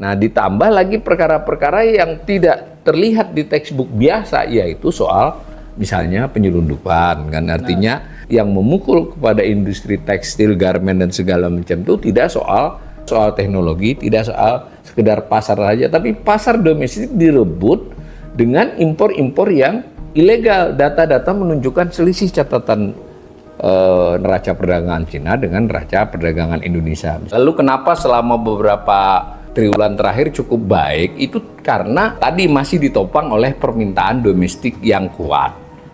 Nah, ditambah lagi perkara-perkara yang tidak terlihat di textbook biasa, yaitu soal misalnya penyelundupan, kan artinya yang memukul kepada industri tekstil, garment dan segala macam itu tidak soal teknologi, tidak soal sekedar pasar saja, tapi pasar domestik direbut dengan impor-impor yang ilegal. Data-data menunjukkan selisih catatan neraca perdagangan Cina dengan neraca perdagangan Indonesia. Lalu kenapa selama beberapa triwulan terakhir cukup baik? Itu karena tadi masih ditopang oleh permintaan domestik yang kuat.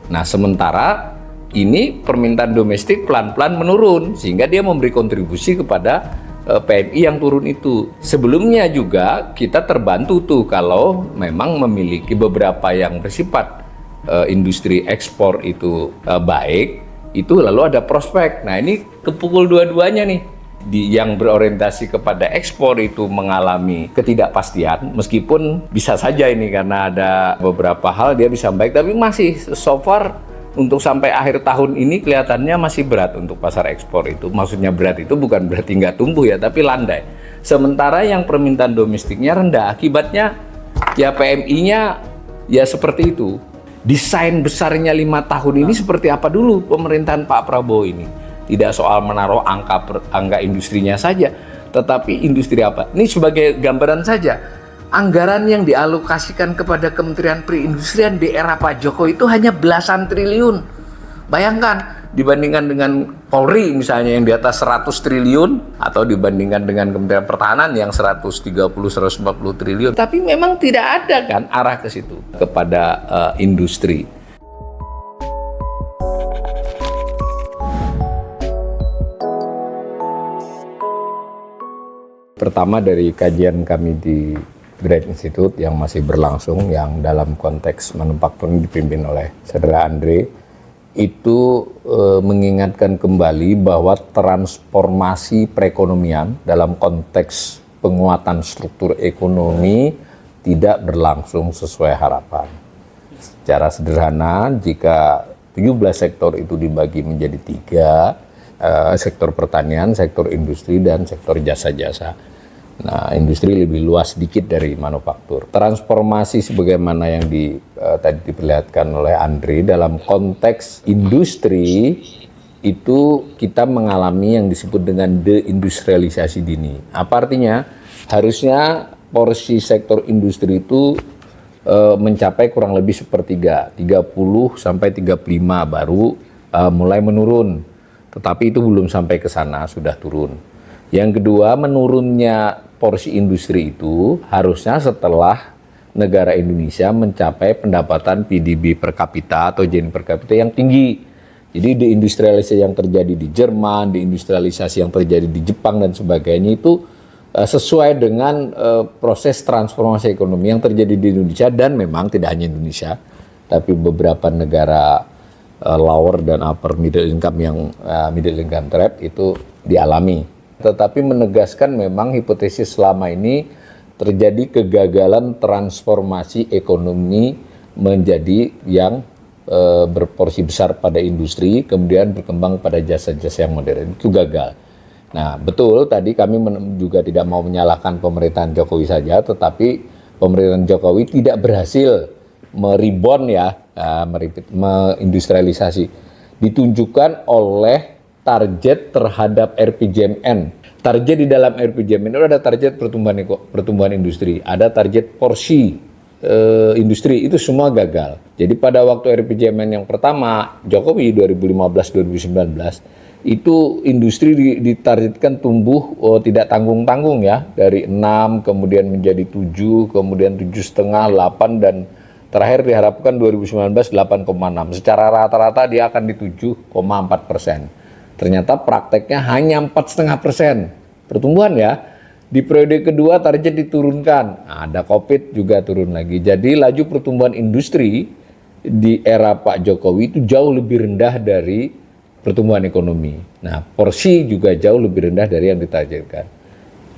Nah, sementara ini permintaan domestik pelan-pelan menurun, sehingga dia memberi kontribusi kepada PMI yang turun itu. Sebelumnya juga kita terbantu tuh kalau memang memiliki beberapa yang bersifat industri ekspor itu baik, itu lalu ada prospek. Nah, ini kepukul dua-duanya nih. Yang berorientasi kepada ekspor itu mengalami ketidakpastian, meskipun bisa saja ini karena ada beberapa hal dia bisa baik, tapi masih so far untuk sampai akhir tahun ini kelihatannya masih berat untuk pasar ekspor itu. Maksudnya berat itu bukan berarti nggak tumbuh ya, tapi landai. Sementara yang permintaan domestiknya rendah, akibatnya ya PMI-nya ya seperti itu. Desain besarnya 5 tahun ini seperti apa dulu pemerintahan Pak Prabowo ini? Tidak soal menaruh angka industrinya saja, tetapi industri apa? Ini sebagai gambaran saja, anggaran yang dialokasikan kepada Kementerian Perindustrian di era Pak Jokowi itu hanya belasan triliun. Bayangkan, dibandingkan dengan Polri misalnya yang di atas 100 triliun, atau dibandingkan dengan Kementerian Pertahanan yang 130-140 triliun. Tapi memang tidak ada kan arah ke situ, kepada industri. Pertama dari kajian kami di Great Institute yang masih berlangsung, yang dalam konteks manufaktur dipimpin oleh Saudara Andre, itu mengingatkan kembali bahwa transformasi perekonomian dalam konteks penguatan struktur ekonomi tidak berlangsung sesuai harapan. Secara sederhana, jika 17 sektor itu dibagi menjadi 3, sektor pertanian, sektor industri, dan sektor jasa-jasa. Nah, industri lebih luas sedikit dari manufaktur. Transformasi sebagaimana yang tadi diperlihatkan oleh Andre dalam konteks industri itu kita mengalami yang disebut dengan deindustrialisasi dini. Apa artinya? Harusnya porsi sektor industri itu mencapai kurang lebih sepertiga, 30 sampai 35 baru mulai menurun. Tetapi itu belum sampai ke sana, sudah turun. Yang kedua, menurunnya porsi industri itu harusnya setelah negara Indonesia mencapai pendapatan PDB per kapita atau GDP per kapita yang tinggi. Jadi deindustrialisasi yang terjadi di Jerman, deindustrialisasi yang terjadi di Jepang dan sebagainya itu sesuai dengan proses transformasi ekonomi yang terjadi di Indonesia, dan memang tidak hanya Indonesia, tapi beberapa negara lower dan upper middle income yang middle income trap itu dialami. Tetapi menegaskan memang hipotesis selama ini terjadi kegagalan transformasi ekonomi menjadi yang berporsi besar pada industri, kemudian berkembang pada jasa-jasa yang modern. Itu gagal. Nah, betul tadi kami juga tidak mau menyalahkan pemerintahan Jokowi saja, tetapi pemerintahan Jokowi tidak berhasil merebound mengindustrialisasi. Ditunjukkan oleh target terhadap RPJMN. Target di dalam RPJMN itu ada target pertumbuhan industri, ada target porsi industri, itu semua gagal. Jadi pada waktu RPJMN yang pertama Jokowi 2015-2019 itu industri ditargetkan tumbuh tidak tanggung-tanggung ya, dari 6 kemudian menjadi 7, kemudian 7,5, 8, dan terakhir diharapkan 2019 8,6. Secara rata-rata dia akan di 7,4%. Ternyata prakteknya hanya 4,5% pertumbuhan ya. Di periode kedua target diturunkan, ada COVID juga turun lagi. Jadi laju pertumbuhan industri di era Pak Jokowi itu jauh lebih rendah dari pertumbuhan ekonomi. Nah, porsi juga jauh lebih rendah dari yang ditargetkan.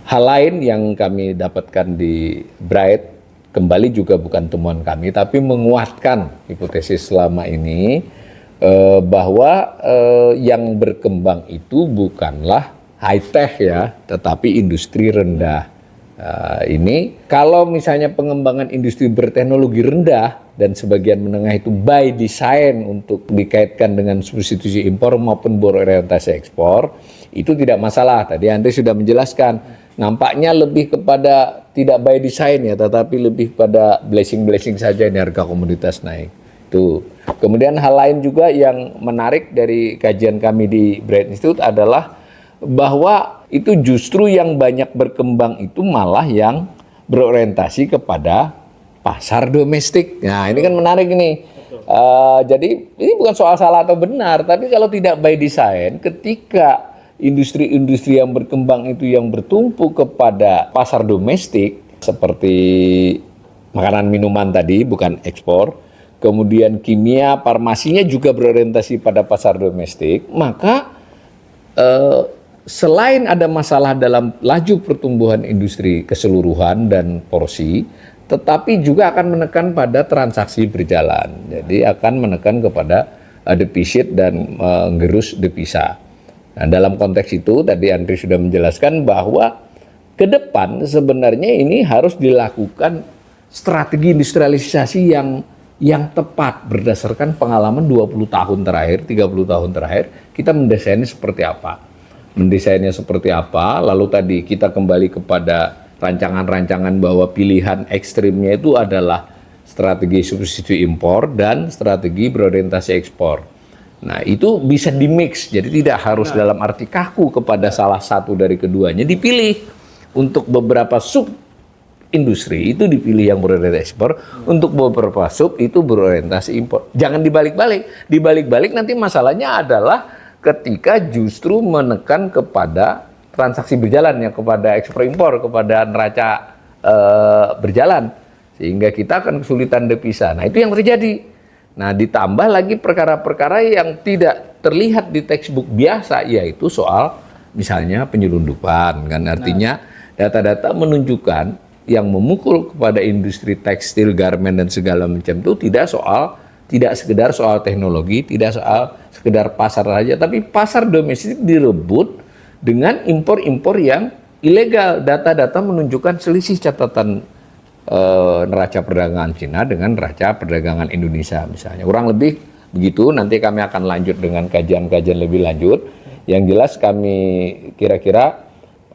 Hal lain yang kami dapatkan di Bright, kembali juga bukan temuan kami, tapi menguatkan hipotesis selama ini, bahwa yang berkembang itu bukanlah high tech ya, tetapi industri rendah Ini kalau misalnya pengembangan industri berteknologi rendah dan sebagian menengah itu by design untuk dikaitkan dengan substitusi impor maupun berorientasi ekspor, itu tidak masalah. Tadi Andri sudah menjelaskan, nampaknya lebih kepada tidak by design ya, tetapi lebih pada blessing-blessing saja ini harga komoditas naik. Tuh. Kemudian hal lain juga yang menarik dari kajian kami di Bright Institute adalah bahwa itu justru yang banyak berkembang itu malah yang berorientasi kepada pasar domestik. Nah ini kan menarik ini. Jadi ini bukan soal salah atau benar, tapi kalau tidak by design, ketika industri-industri yang berkembang itu yang bertumpu kepada pasar domestik, seperti makanan minuman tadi, bukan ekspor, kemudian kimia, farmasinya juga berorientasi pada pasar domestik, maka selain ada masalah dalam laju pertumbuhan industri keseluruhan dan porsi, tetapi juga akan menekan pada transaksi berjalan. Jadi akan menekan kepada defisit dan menggerus devisa. Nah, dalam konteks itu tadi Andri sudah menjelaskan bahwa ke depan sebenarnya ini harus dilakukan strategi industrialisasi yang tepat berdasarkan pengalaman 20 tahun terakhir, 30 tahun terakhir, kita mendesainnya seperti apa. Mendesainnya seperti apa, lalu tadi kita kembali kepada rancangan-rancangan bahwa pilihan ekstrimnya itu adalah strategi substitusi impor dan strategi berorientasi ekspor. Nah itu bisa dimix, jadi tidak harus dalam arti kaku kepada salah satu dari keduanya, dipilih untuk beberapa sub industri itu dipilih yang berorientasi ekspor, untuk beberapa sub itu berorientasi impor. Jangan dibalik-balik nanti masalahnya adalah ketika justru menekan kepada transaksi berjalan ya, kepada ekspor impor, kepada neraca berjalan, sehingga kita akan kesulitan devisa. Nah itu yang terjadi. Nah ditambah lagi perkara-perkara yang tidak terlihat di textbook biasa, yaitu soal misalnya penyelundupan, kan artinya data-data menunjukkan yang memukul kepada industri tekstil, garment dan segala macam itu tidak sekedar soal teknologi, tidak soal sekedar pasar saja, tapi pasar domestik direbut dengan impor-impor yang ilegal. Data-data menunjukkan selisih catatan neraca perdagangan Cina dengan neraca perdagangan Indonesia misalnya. Kurang lebih begitu, nanti kami akan lanjut dengan kajian-kajian lebih lanjut. Yang jelas kami kira-kira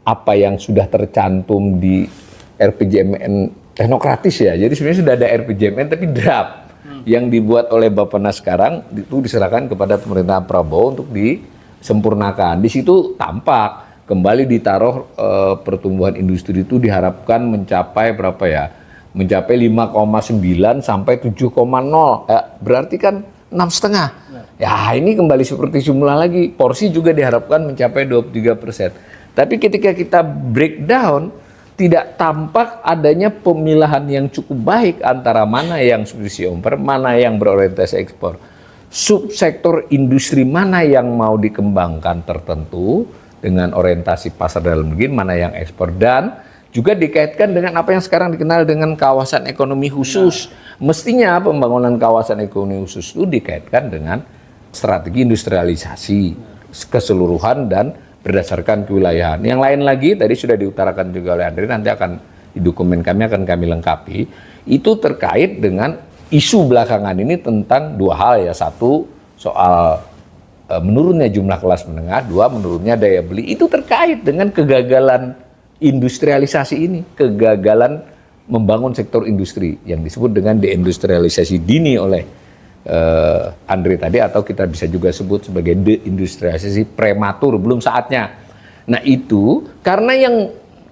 apa yang sudah tercantum di RPJMN teknokratis ya, jadi sebenarnya sudah ada RPJMN tapi draft. Yang dibuat oleh Bappenas sekarang itu diserahkan kepada pemerintahan Prabowo untuk disempurnakan. Di situ tampak kembali ditaruh pertumbuhan industri itu diharapkan mencapai berapa ya? Mencapai 5,9 sampai 7,0. Berarti kan 6,5. Ya ini kembali seperti semula lagi. Porsi juga diharapkan mencapai 23%. Tapi ketika kita breakdown, tidak tampak adanya pemilahan yang cukup baik antara mana yang substitusi impor, mana yang berorientasi ekspor. Subsektor industri mana yang mau dikembangkan tertentu dengan orientasi pasar dalam negeri, mana yang ekspor, dan juga dikaitkan dengan apa yang sekarang dikenal dengan kawasan ekonomi khusus. Mestinya pembangunan kawasan ekonomi khusus itu dikaitkan dengan strategi industrialisasi keseluruhan dan berdasarkan kewilayahan. Yang lain lagi tadi sudah diutarakan juga oleh Andri, nanti akan di dokumen kami akan kami lengkapi. Itu terkait dengan isu belakangan ini tentang dua hal ya. Satu soal menurunnya jumlah kelas menengah, dua menurunnya daya beli. Itu terkait dengan kegagalan industrialisasi ini, kegagalan membangun sektor industri yang disebut dengan deindustrialisasi dini oleh Andri tadi, atau kita bisa juga sebut sebagai deindustrialisasi prematur, belum saatnya. Nah itu karena yang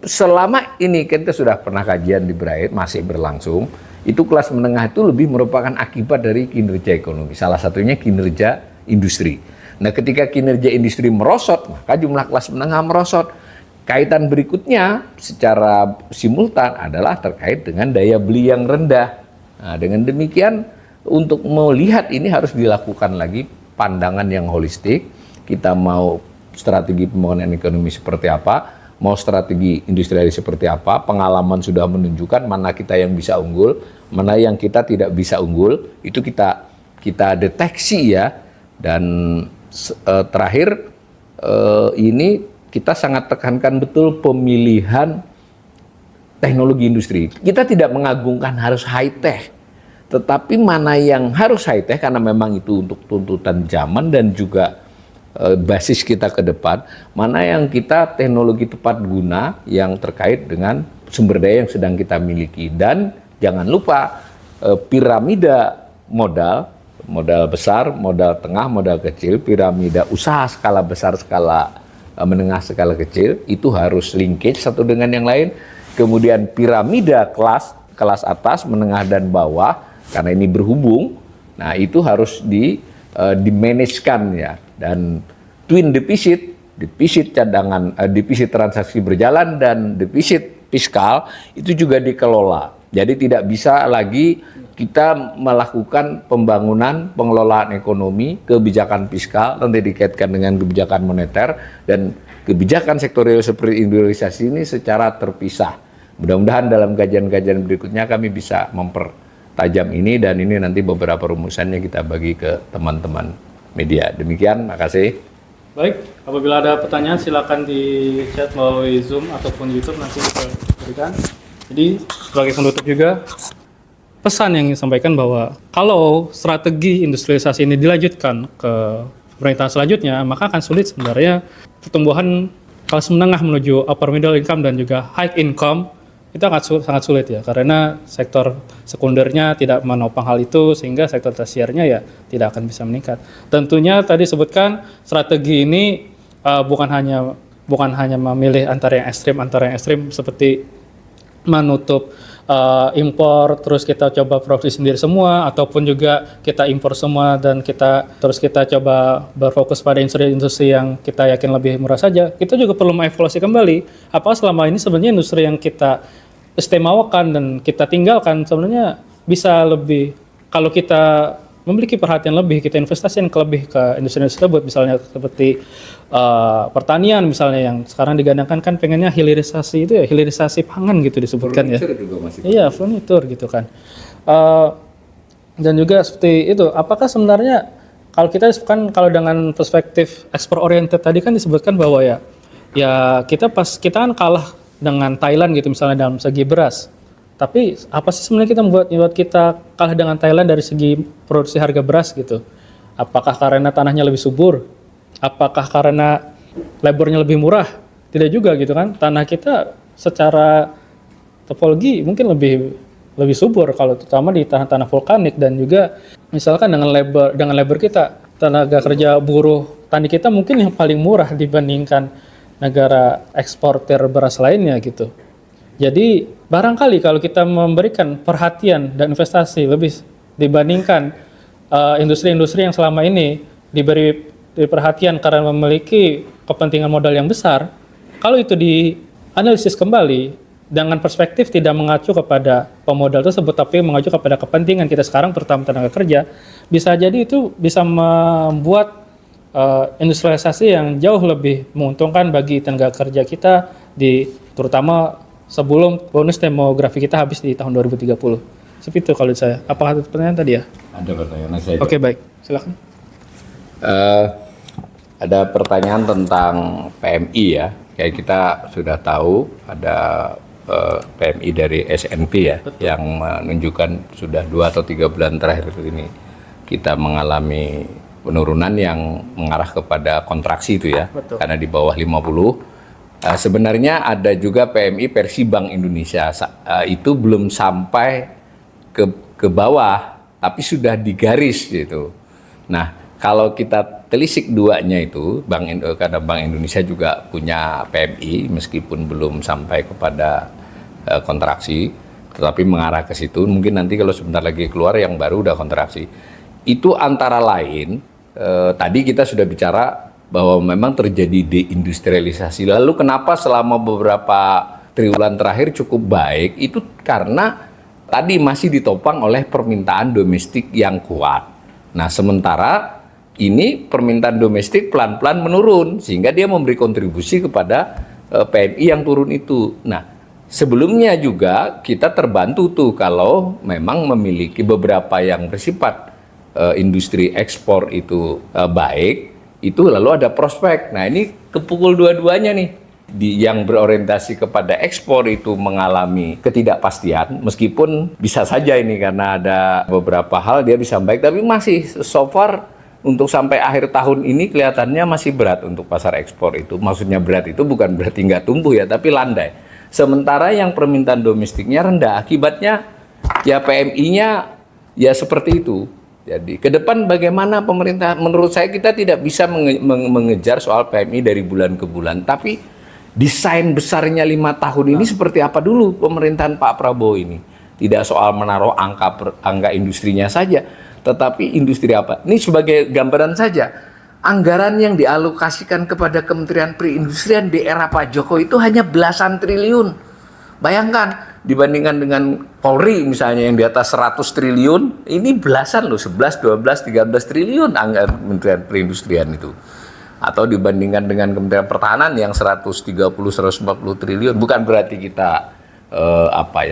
selama ini kita sudah pernah kajian di Bright, masih berlangsung, itu kelas menengah itu lebih merupakan akibat dari kinerja ekonomi, salah satunya kinerja industri. Nah ketika kinerja industri merosot, maka jumlah kelas menengah merosot. Kaitan berikutnya secara simultan adalah terkait dengan daya beli yang rendah. Nah dengan demikian, untuk melihat ini harus dilakukan lagi pandangan yang holistik. Kita mau strategi pembangunan ekonomi seperti apa, mau strategi industrialisasi seperti apa, pengalaman sudah menunjukkan mana kita yang bisa unggul, mana yang kita tidak bisa unggul, itu kita deteksi ya. Dan terakhir ini kita sangat tekankan betul pemilihan teknologi industri. Kita tidak mengagungkan harus high tech, tetapi mana yang harus high tech karena memang itu untuk tuntutan zaman dan juga basis kita ke depan, mana yang kita teknologi tepat guna yang terkait dengan sumber daya yang sedang kita miliki. Dan jangan lupa piramida modal besar, modal tengah, modal kecil, piramida usaha skala besar, skala menengah, skala kecil, itu harus linkage satu dengan yang lain. Kemudian piramida kelas atas, menengah dan bawah, karena ini berhubung, nah itu harus dimanajekan ya. Dan twin defisit cadangan, defisit transaksi berjalan dan defisit fiskal itu juga dikelola. Jadi tidak bisa lagi kita melakukan pembangunan, pengelolaan ekonomi, kebijakan fiskal, nanti dikaitkan dengan kebijakan moneter, dan kebijakan sektorial seperti industrialisasi ini secara terpisah. Mudah-mudahan dalam kajian-kajian berikutnya kami bisa mempertajam ini, dan ini nanti beberapa rumusannya kita bagi ke teman-teman media. Demikian, makasih. Baik, apabila ada pertanyaan silakan di chat melalui Zoom ataupun YouTube, nanti kita berikan. Jadi sebagai penutup juga, pesan yang ingin sampaikan bahwa kalau strategi industrialisasi ini dilanjutkan ke pemerintahan selanjutnya, maka akan sulit sebenarnya pertumbuhan kelas menengah menuju upper middle income dan juga high income itu akan sangat sulit ya, karena sektor sekundernya tidak menopang hal itu, sehingga sektor tersiernya ya tidak akan bisa meningkat. Tentunya tadi sebutkan strategi ini bukan hanya memilih antara yang ekstrim seperti menutup impor, terus kita coba produksi sendiri semua, ataupun juga kita impor semua dan kita coba berfokus pada industri yang kita yakin lebih murah saja. Kita juga perlu mengevaluasi kembali apakah selama ini sebenarnya industri yang kita istimewakan dan kita tinggalkan sebenarnya bisa lebih, kalau kita memiliki perhatian lebih, kita investasi yang lebih ke industri tersebut, misalnya seperti pertanian misalnya yang sekarang digandangkan kan pengennya hilirisasi itu ya, hilirisasi pangan gitu disebutkan ya. Iya, furnitur gitu kan. Dan juga seperti itu, apakah sebenarnya kalau kita kalau dengan perspektif ekspor oriented tadi kan disebutkan bahwa ya kita kan kalah dengan Thailand gitu misalnya dalam segi beras. Tapi apa sih sebenarnya kita membuat kita kalah dengan Thailand dari segi produksi harga beras gitu? Apakah karena tanahnya lebih subur? Apakah karena labornya lebih murah? Tidak juga gitu kan. Tanah kita secara topologi mungkin lebih subur kalau terutama di tanah-tanah vulkanik, dan juga misalkan dengan labor kita, tenaga kerja buruh tani kita mungkin yang paling murah dibandingkan negara eksportir beras lainnya gitu. Jadi barangkali kalau kita memberikan perhatian dan investasi lebih dibandingkan industri-industri yang selama ini diberi perhatian karena memiliki kepentingan modal yang besar, kalau itu dianalisis kembali dengan perspektif tidak mengacu kepada pemodal tersebut, tapi mengacu kepada kepentingan kita sekarang terutama tenaga kerja, bisa jadi itu bisa membuat industrialisasi yang jauh lebih menguntungkan bagi tenaga kerja kita terutama sebelum bonus demografi kita habis di tahun 2030. Seperti itu kalau saya. Apakah ada pertanyaan tadi ya? Ada pertanyaan saya. Oke, baik. Silakan. Ada pertanyaan tentang PMI ya. Kayak kita sudah tahu ada PMI dari S&P ya. Betul. Yang menunjukkan sudah 2 atau 3 bulan terakhir ini kita mengalami penurunan yang mengarah kepada kontraksi itu ya. Betul. Karena di bawah 50. Sebenarnya ada juga PMI versi Bank Indonesia, itu belum sampai ke bawah, tapi sudah digaris gitu. Nah, kalau kita telisik duanya itu, karena Bank Indonesia juga punya PMI, meskipun belum sampai kepada kontraksi, tetapi mengarah ke situ. Mungkin nanti kalau sebentar lagi keluar yang baru udah kontraksi. Itu antara lain, tadi kita sudah bicara bahwa memang terjadi deindustrialisasi. Lalu kenapa selama beberapa triwulan terakhir cukup baik? Itu karena tadi masih ditopang oleh permintaan domestik yang kuat. Nah, sementara ini permintaan domestik pelan-pelan menurun, sehingga dia memberi kontribusi kepada PMI yang turun itu. Nah, sebelumnya juga kita terbantu tuh kalau memang memiliki beberapa yang bersifat industri ekspor itu baik, itu lalu ada prospek. Nah, ini kepukul dua-duanya nih. yang berorientasi kepada ekspor itu mengalami ketidakpastian, meskipun bisa saja ini karena ada beberapa hal dia bisa baik, tapi masih so far untuk sampai akhir tahun ini kelihatannya masih berat untuk pasar ekspor itu. Maksudnya berat itu bukan berarti nggak tumbuh ya, tapi landai. Sementara yang permintaan domestiknya rendah, akibatnya ya PMI-nya ya seperti itu. Jadi ke depan bagaimana pemerintah, menurut saya kita tidak bisa mengejar soal PMI dari bulan ke bulan, tapi desain besarnya 5 tahun ini seperti apa dulu pemerintahan Pak Prabowo ini. Tidak soal menaruh angka industrinya saja, tetapi industri apa. Ini sebagai gambaran saja, anggaran yang dialokasikan kepada Kementerian Perindustrian di era Pak Jokowi itu hanya belasan triliun. Bayangkan, dibandingkan dengan Polri misalnya yang di atas 100 triliun, ini belasan loh, 11, 12, 13 triliun anggaran Kementerian Perindustrian itu. Atau dibandingkan dengan Kementerian Pertahanan yang 130-140 triliun, bukan berarti kita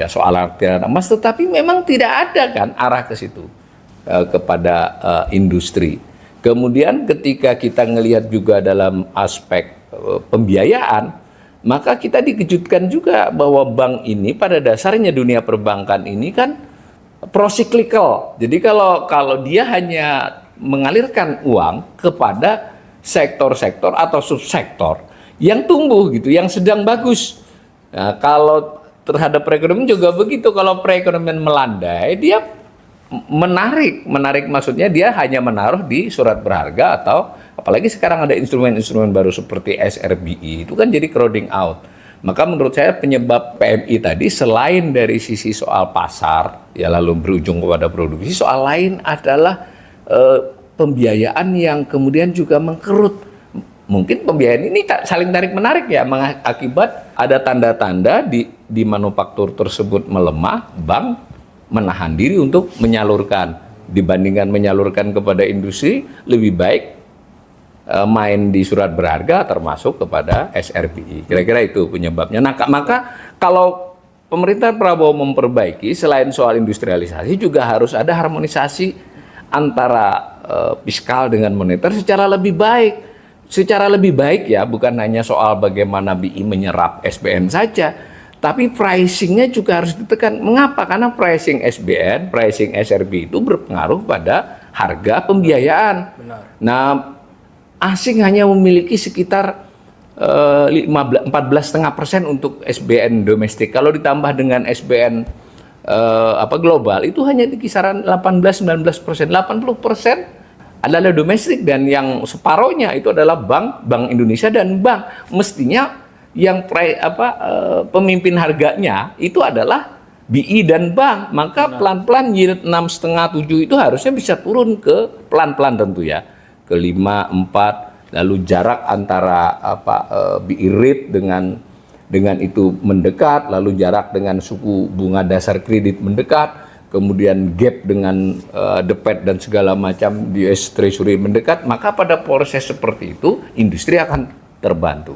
soal artian emas, tetapi memang tidak ada kan arah ke situ kepada industri. Kemudian ketika kita ngelihat juga dalam aspek pembiayaan, maka kita dikejutkan juga bahwa bank ini pada dasarnya dunia perbankan ini kan procyclical. Jadi kalau dia hanya mengalirkan uang kepada sektor-sektor atau subsektor yang tumbuh gitu, yang sedang bagus. Nah, kalau terhadap perekonomian juga begitu. Kalau perekonomian melandai, dia menarik maksudnya dia hanya menaruh di surat berharga, atau apalagi sekarang ada instrumen-instrumen baru seperti SRBI, itu kan jadi crowding out. Maka menurut saya penyebab PMI tadi selain dari sisi soal pasar ya lalu berujung kepada produksi, soal lain adalah pembiayaan yang kemudian juga mengkerut. Mungkin pembiayaan ini saling tarik-menarik ya, akibat ada tanda-tanda di manufaktur tersebut melemah, bank menahan diri untuk menyalurkan. Dibandingkan menyalurkan kepada industri, lebih baik main di surat berharga termasuk kepada SRBI. Kira-kira itu penyebabnya. Nah, maka kalau pemerintah Prabowo memperbaiki, selain soal industrialisasi juga harus ada harmonisasi antara fiskal dengan moneter secara lebih baik. Secara lebih baik ya, bukan hanya soal bagaimana BI menyerap SBN saja, tapi pricingnya juga harus ditekan. Mengapa? Karena pricing SBN, pricing SRB itu berpengaruh pada harga pembiayaan. Benar. Nah, asing hanya memiliki sekitar 14,5% untuk SBN domestik. Kalau ditambah dengan SBN global itu hanya di kisaran 18-19%. 80% adalah domestik, dan yang separohnya itu adalah Bank Indonesia dan bank. Mestinya yang pemimpin harganya itu adalah BI dan bank. Maka pelan-pelan yield 6,5-7 itu harusnya bisa turun ke pelan-pelan tentu ya, ke 5, 4, lalu jarak antara BI rate dengan itu mendekat, lalu jarak dengan suku bunga dasar kredit mendekat, kemudian gap dengan the Fed dan segala macam US Treasury mendekat. Maka pada proses seperti itu industri akan terbantu.